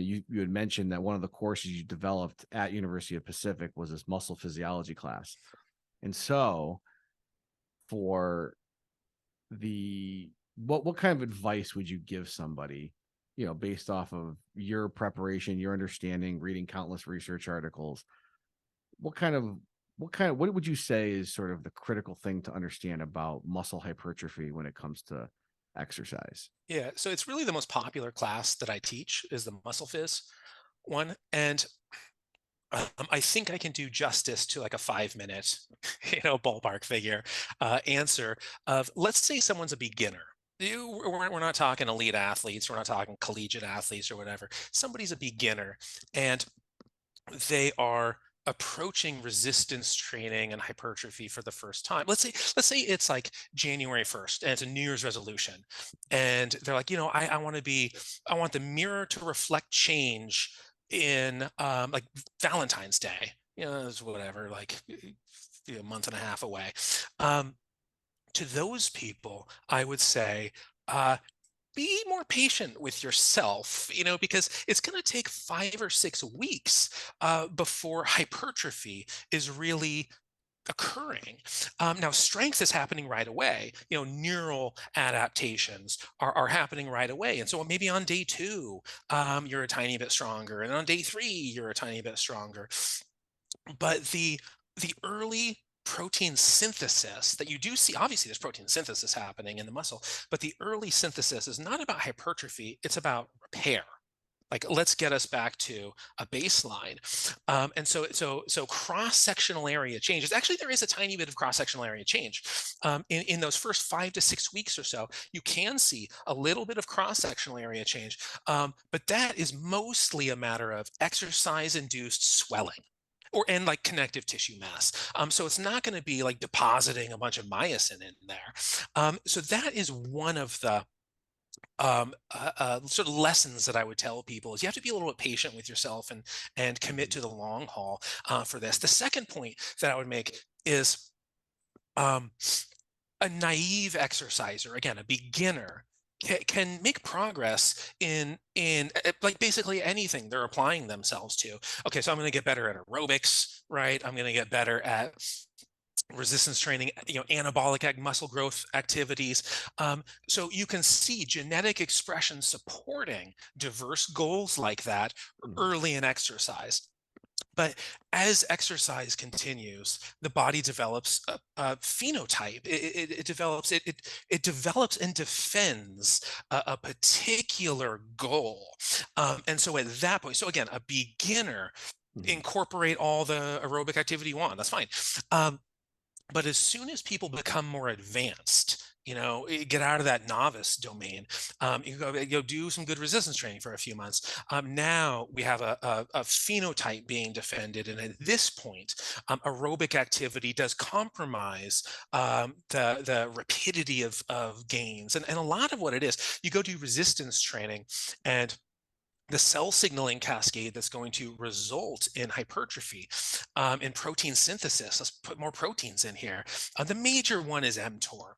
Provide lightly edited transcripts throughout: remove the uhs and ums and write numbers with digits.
you had mentioned that one of the courses you developed at University of Pacific was this muscle physiology class. And so for what kind of advice would you give somebody, based off of your preparation, your understanding, reading countless research articles? What would you say is sort of the critical thing to understand about muscle hypertrophy when it comes to exercise? Yeah, so it's really the most popular class that I teach is the muscle phys one, and I think I can do justice to like a 5 minute, ballpark figure answer of, let's say someone's a beginner. We're not talking elite athletes, we're not talking collegiate athletes or whatever. Somebody's a beginner and they are approaching resistance training and hypertrophy for the first time. Let's say it's like January 1st and it's a New Year's resolution. And they're like, I want the mirror to reflect change in like Valentine's Day. It's whatever, like a month and a half away. To those people, I would say, be more patient with yourself, because it's going to take 5 or 6 weeks before hypertrophy is really occurring. Now, strength is happening right away. Neural adaptations are happening right away. And so maybe on day 2, you're a tiny bit stronger. And on day 3, you're a tiny bit stronger. But the early protein synthesis that you do see, obviously there's protein synthesis happening in the muscle, but the early synthesis is not about hypertrophy, it's about repair. Like, let's get us back to a baseline. And so cross-sectional area changes. Actually, there is a tiny bit of cross-sectional area change. In those first 5 to 6 weeks or so, you can see a little bit of cross-sectional area change. But that is mostly a matter of exercise-induced swelling and like connective tissue mass. So it's not going to be like depositing a bunch of myosin in there. So that is one of the sort of lessons that I would tell people is you have to be a little bit patient with yourself and commit to the long haul for this. The second point that I would make is a naive exerciser, again, a beginner, can make progress in like basically anything they're applying themselves to. Okay, so I'm going to get better at aerobics, right? I'm going to get better at resistance training, anabolic muscle growth activities. So you can see genetic expression supporting diverse goals like that early in exercise. But as exercise continues, the body develops a phenotype. It develops and defends a particular goal. And so at that point, so again, a beginner, incorporate all the aerobic activity you want. That's fine. But as soon as people become more advanced, get out of that novice domain, you go do some good resistance training for a few months. Now we have a phenotype being defended. And at this point, aerobic activity does compromise the rapidity of gains. And a lot of what it is, you go do resistance training and the cell signaling cascade that's going to result in hypertrophy, in protein synthesis. Let's put more proteins in here. The major one is mTOR.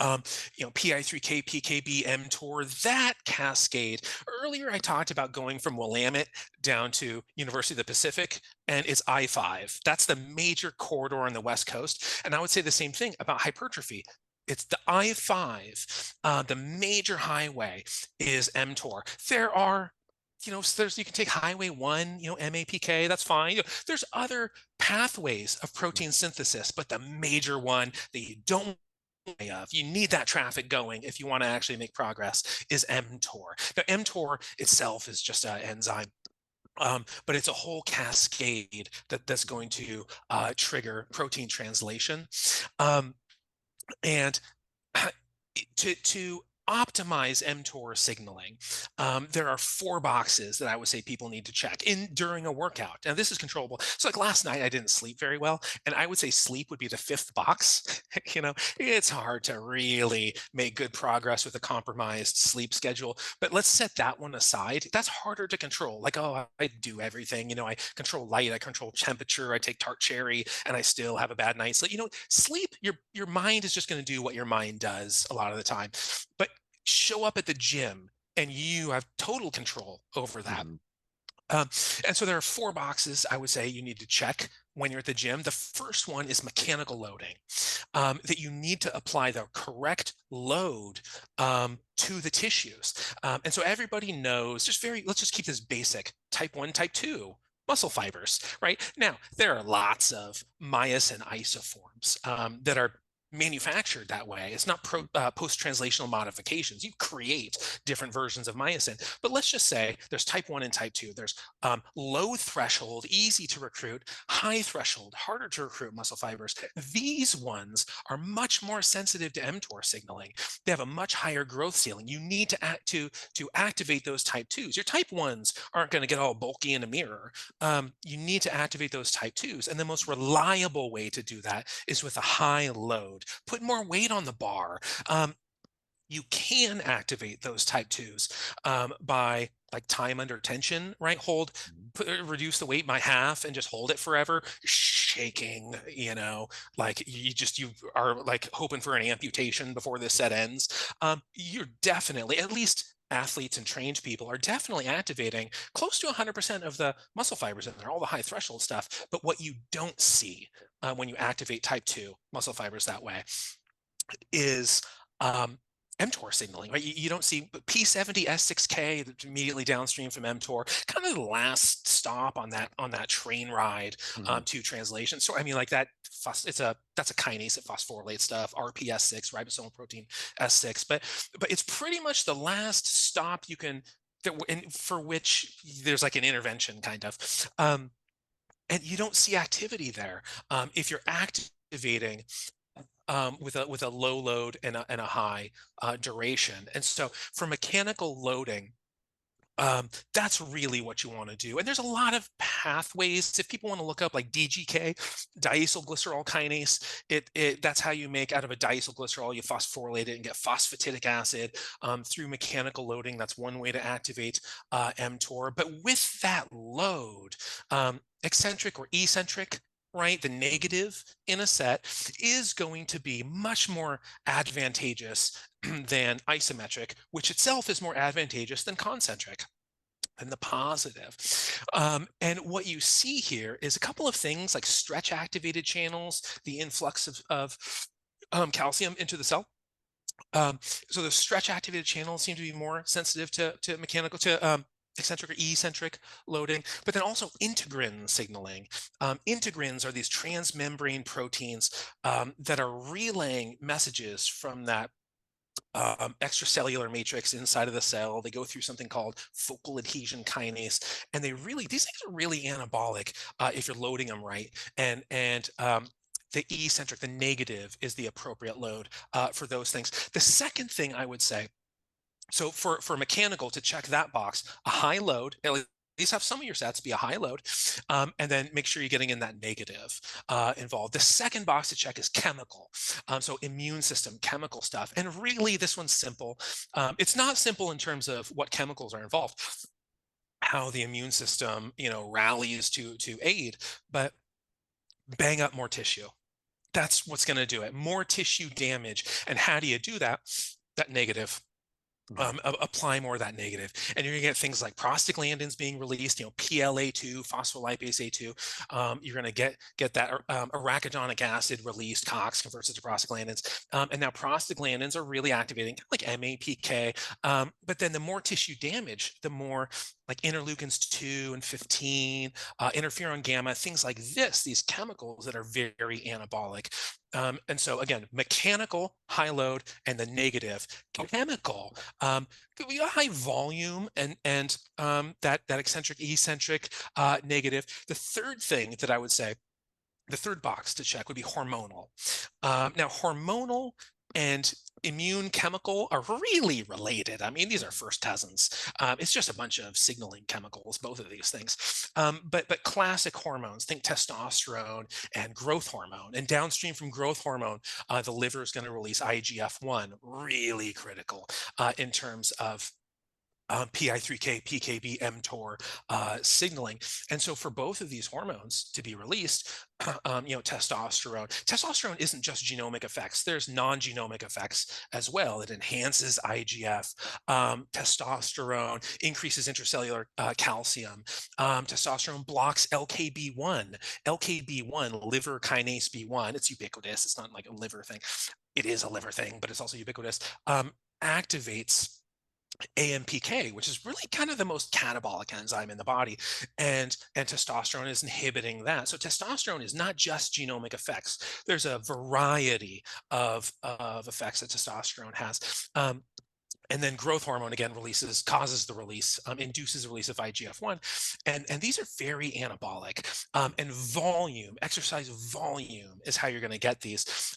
PI3K, PKB, mTOR, that cascade. Earlier, I talked about going from Willamette down to University of the Pacific, and it's I-5. That's the major corridor on the West Coast. And I would say the same thing about hypertrophy. It's the I-5. The major highway is mTOR. There are you can take Highway 1, MAPK, that's fine. There's other pathways of protein synthesis, but the major one that you don't of, you need that traffic going if you want to actually make progress, is mTOR. Now, mTOR itself is just an enzyme. But it's a whole cascade that's going to trigger protein translation. And to optimize mTOR signaling, there are 4 boxes that I would say people need to check during a workout. Now, this is controllable. So like last night, I didn't sleep very well. And I would say sleep would be the 5th box. It's hard to really make good progress with a compromised sleep schedule. But let's set that one aside. That's harder to control. Like, oh, I do everything. I control light, I control temperature, I take tart cherry, and I still have a bad night's sleep. Sleep, your mind is just going to do what your mind does a lot of the time. But show up at the gym and you have total control over that. Mhm. Um, and so there are 4 boxes I would say you need to check when you're at the gym. The first one is mechanical loading, that you need to apply the correct load to the tissues. And so everybody knows, let's just keep this basic: type 1, type 2 muscle fibers, right? Now, there are lots of myosin isoforms that are manufactured that way. It's not post-translational modifications. You create different versions of myosin. But let's just say there's type 1 and type 2. There's low threshold, easy to recruit; high threshold, harder to recruit muscle fibers. These ones are much more sensitive to mTOR signaling. They have a much higher growth ceiling. You need to activate those type 2s. Your type 1s aren't going to get all bulky in a mirror. You need to activate those type 2s. And the most reliable way to do that is with a high load. Put more weight on the bar. You can activate those type 2s by like time under tension, right? Mhm. Reduce the weight by half and just hold it forever, shaking, like you are like hoping for an amputation before this set ends. You're definitely, at least athletes and trained people are definitely activating close to 100% of the muscle fibers in there, all the high threshold stuff. But what you don't see when you activate type 2 muscle fibers that way is um, mTOR signaling, right? You don't see P70 S6K that's immediately downstream from mTOR, kind of the last stop on that train ride Mhm. to translation. So I mean, like that, that's a kinase that phosphorylates stuff, RPS6, ribosomal protein S6, but it's pretty much the last stop you can for which there's like an intervention kind of. And you don't see activity there if you're activating with a low load and a high duration. And so for mechanical loading, that's really what you want to do. And there's a lot of pathways. If people want to look up like DGK, diacylglycerol kinase, that's how you make out of a diacylglycerol. You phosphorylate it and get phosphatidic acid through mechanical loading. That's one way to activate mTOR. But with that load, eccentric or eccentric, right, the Mhm. negative in a set is going to be much more advantageous than isometric, which itself is more advantageous than concentric and the positive. And what you see here is a couple of things like stretch activated channels, the influx of calcium into the cell. So the stretch activated channels seem to be more sensitive to mechanical, to eccentric or eccentric loading, but then also integrin signaling. Integrins are these transmembrane proteins that are relaying messages from that extracellular matrix inside of the cell. They go through something called focal adhesion kinase, and these things are really anabolic if you're loading them right. And the eccentric, the negative, is the appropriate load for those things. The second thing I would say, so for mechanical, to check that box, a high load, at least have some of your sets be a high load, and then make sure you're getting in that negative involved. The second box to check is chemical. So immune system, chemical stuff. And really, this one's simple. It's not simple in terms of what chemicals are involved, how the immune system, rallies to aid, but bang up more tissue. That's what's going to do it. More tissue damage. And how do you do that? That negative. Mhm. Apply more of that negative, and you're going to get things like prostaglandins being released, PLA2, phospholipase A2. You're going to get that arachidonic acid released. COX converts it to prostaglandins, and now prostaglandins are really activating, like MAPK. But then the more tissue damage, the more like interleukins 2 and 15, interferon gamma, things like this, these chemicals that are very anabolic. And so again, mechanical, high load, and the negative chemical could be a high volume and that eccentric, eccentric, negative. The third thing that I would say, the third box to check would be hormonal. Now, hormonal and immune chemical are really related. I mean, these are first cousins. It's just a bunch of signaling chemicals, both of these things. But classic hormones, think testosterone and growth hormone. And downstream from growth hormone, the liver is going to release IGF-1, really critical in terms of PI3K, PKB, mTOR signaling. And so for both of these hormones to be released, testosterone isn't just genomic effects. There's non-genomic effects as well. It enhances IGF. Testosterone increases intracellular calcium. Testosterone blocks LKB1. LKB1, liver kinase B1. It's ubiquitous. It's not like a liver thing. It is a liver thing, but it's also ubiquitous. Activates AMPK, which is really kind of the most catabolic enzyme in the body, and testosterone is inhibiting that. So testosterone is not just genomic effects. There's a variety of effects that testosterone has. And then growth hormone again causes the release, induces the release of IGF-1, and these are very anabolic. And exercise volume is how you're going to get these.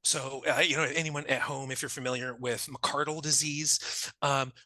So, anyone at home, if you're familiar with McArdle disease,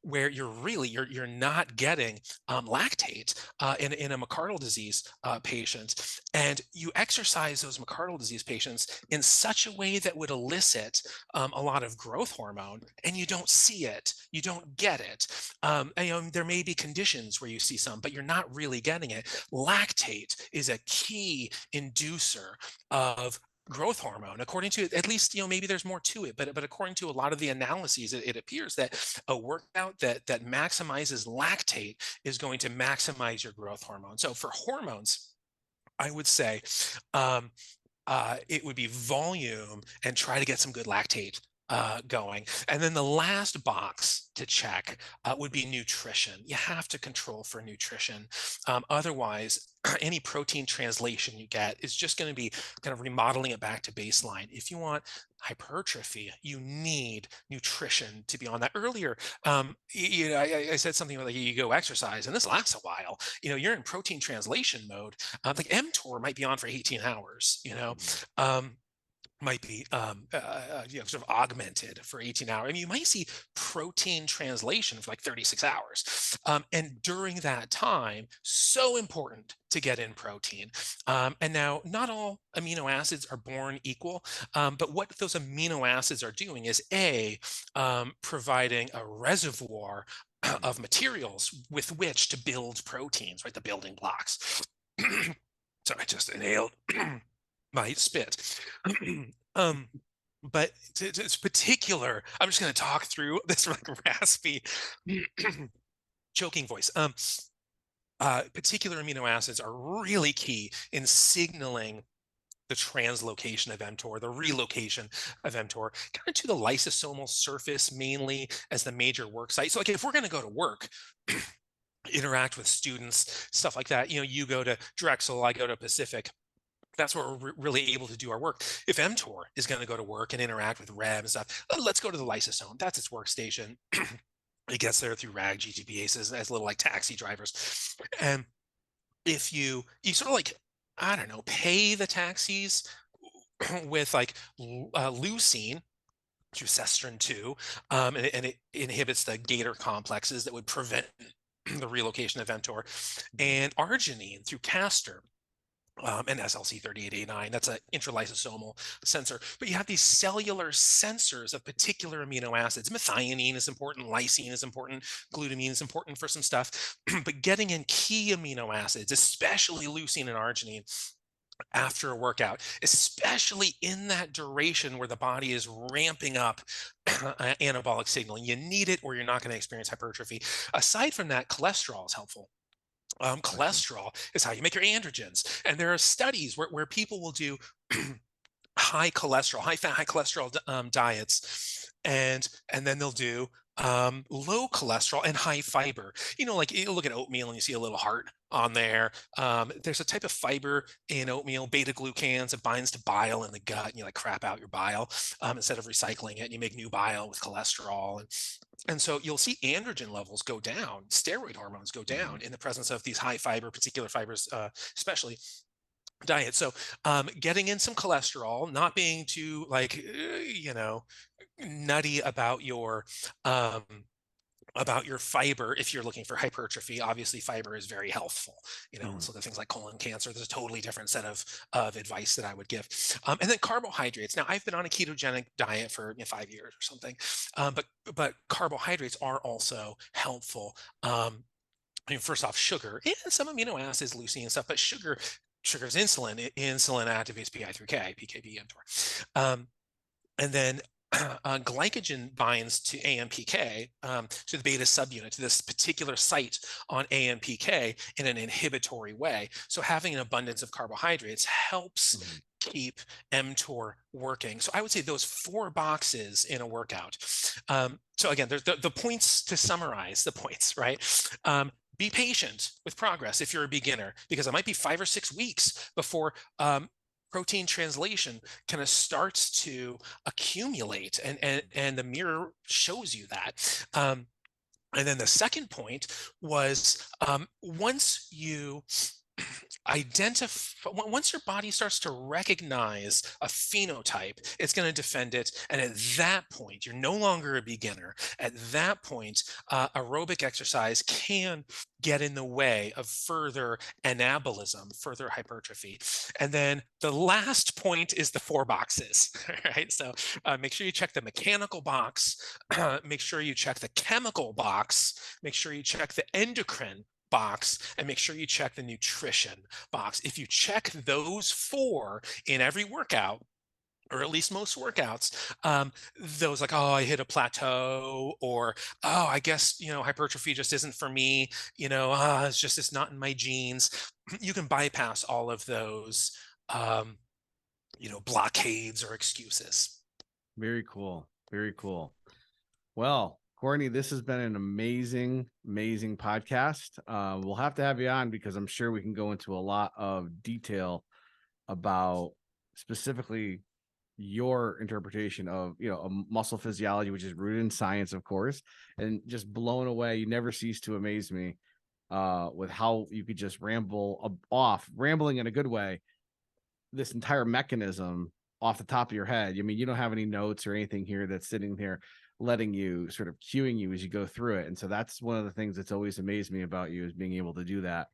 where you're not getting lactate in a McArdle disease patient, and you exercise those McArdle disease patients in such a way that would elicit a lot of growth hormone, and you don't see it, you don't get it. There may be conditions where you see some, but you're not really getting it. Lactate is a key inducer of growth hormone, according to, at least, maybe there's more to it, but according to a lot of the analyses, it appears that a workout that maximizes lactate is going to maximize your growth hormone. So for hormones, I would say it would be volume and try to get some good lactate going. And then the last box to check would be nutrition. You have to control for nutrition. Otherwise, any protein translation you get is just going to be kind of remodeling it back to baseline. If you want hypertrophy, you need nutrition to be on that. Earlier, I said something like you go exercise, and this lasts a while. You're in protein translation mode. Like mTOR might be on for 18 hours. Might be sort of augmented for 18 hours. I mean, you might see protein translation for like 36 hours. And during that time, so important to get in protein. And now, not all amino acids are born equal, but what those amino acids are doing is providing a reservoir of materials with which to build proteins, right? The building blocks. So I just inhaled my spit. But it's particular. I'm just going to talk through this like raspy, choking voice. Particular amino acids are really key in signaling the translocation of mTOR, the relocation of mTOR, kind of to the lysosomal surface mainly as the major work site. So like if we're going to go to work, interact with students, stuff like that, you go to Drexel, I go to Pacific. That's where we're really able to do our work. If mTOR is going to go to work and interact with Reb and stuff, let's go to the lysosome. That's its workstation. It gets there through RAG GTPases as little like taxi drivers. And if you sort of like, I don't know, pay the taxis with like leucine, through cestrin 2, and it inhibits the gator complexes that would prevent the relocation of mTOR, and arginine through castor. And SLC38A9, that's an intralysosomal sensor. But you have these cellular sensors of particular amino acids. Methionine is important, lysine is important, glutamine is important for some stuff. But getting in key amino acids, especially leucine and arginine, after a workout, especially in that duration where the body is ramping up anabolic signaling. You need it or you're not going to experience hypertrophy. Aside from that, cholesterol is helpful. Cholesterol is how you make your androgens. And there are studies where people will do high cholesterol, high fat, high cholesterol diets, and then they'll do low cholesterol and high fiber. Like you look at oatmeal and you see a little heart on there. There's a type of fiber in oatmeal, beta glucans, that binds to bile in the gut, and you like crap out your bile instead of recycling it, and you make new bile with cholesterol. And so you'll see androgen levels go down, steroid hormones go down in the presence of these high fiber, particular fibers, especially diet. So getting in some cholesterol, not being too like, nutty about your about your fiber. If you're looking for hypertrophy, obviously fiber is very healthful, Mhm. so the things like colon cancer, there's a totally different set of advice that I would give. And then carbohydrates. Now I've been on a ketogenic diet for 5 years or something, but carbohydrates are also helpful. I mean, first off, sugar and some amino acids, leucine and stuff, but sugar's insulin. Insulin activates PI3K, PKB, mTOR. And then glycogen binds to AMPK, to the beta subunit, to this particular site on AMPK in an inhibitory way. So having an abundance of carbohydrates helps Mhm. keep mTOR working. So I would say those 4 boxes in a workout. So again, there's the points to summarize the points, right? Be patient with progress if you're a beginner, because it might be 5 or 6 weeks before protein translation kind of starts to accumulate, and the mirror shows you that. And then the second point was, once you identify, once your body starts to recognize a phenotype, it's going to defend it. And at that point, you're no longer a beginner. At that point, aerobic exercise can get in the way of further anabolism, further hypertrophy. And then the last point is the 4 boxes, right? So make sure you check the mechanical box, make sure you check the chemical box, make sure you check the endocrine box, and make sure you check the nutrition box. If you check those 4 in every workout, or at least most workouts, those like, oh, I hit a plateau, or oh, I guess hypertrophy just isn't for me. It's not in my genes. You can bypass all of those, blockades or excuses. Very cool. Very cool. Well, Courtney, this has been an amazing, amazing podcast. We'll have to have you on because I'm sure we can go into a lot of detail about specifically your interpretation of a muscle physiology, which is rooted in science, of course, and just blown away. You never cease to amaze me with how you could just rambling in a good way, this entire mechanism off the top of your head. I mean, you don't have any notes or anything here that's sitting there letting you sort of cueing you as you go through it. And so that's one of the things that's always amazed me about you, is being able to do that.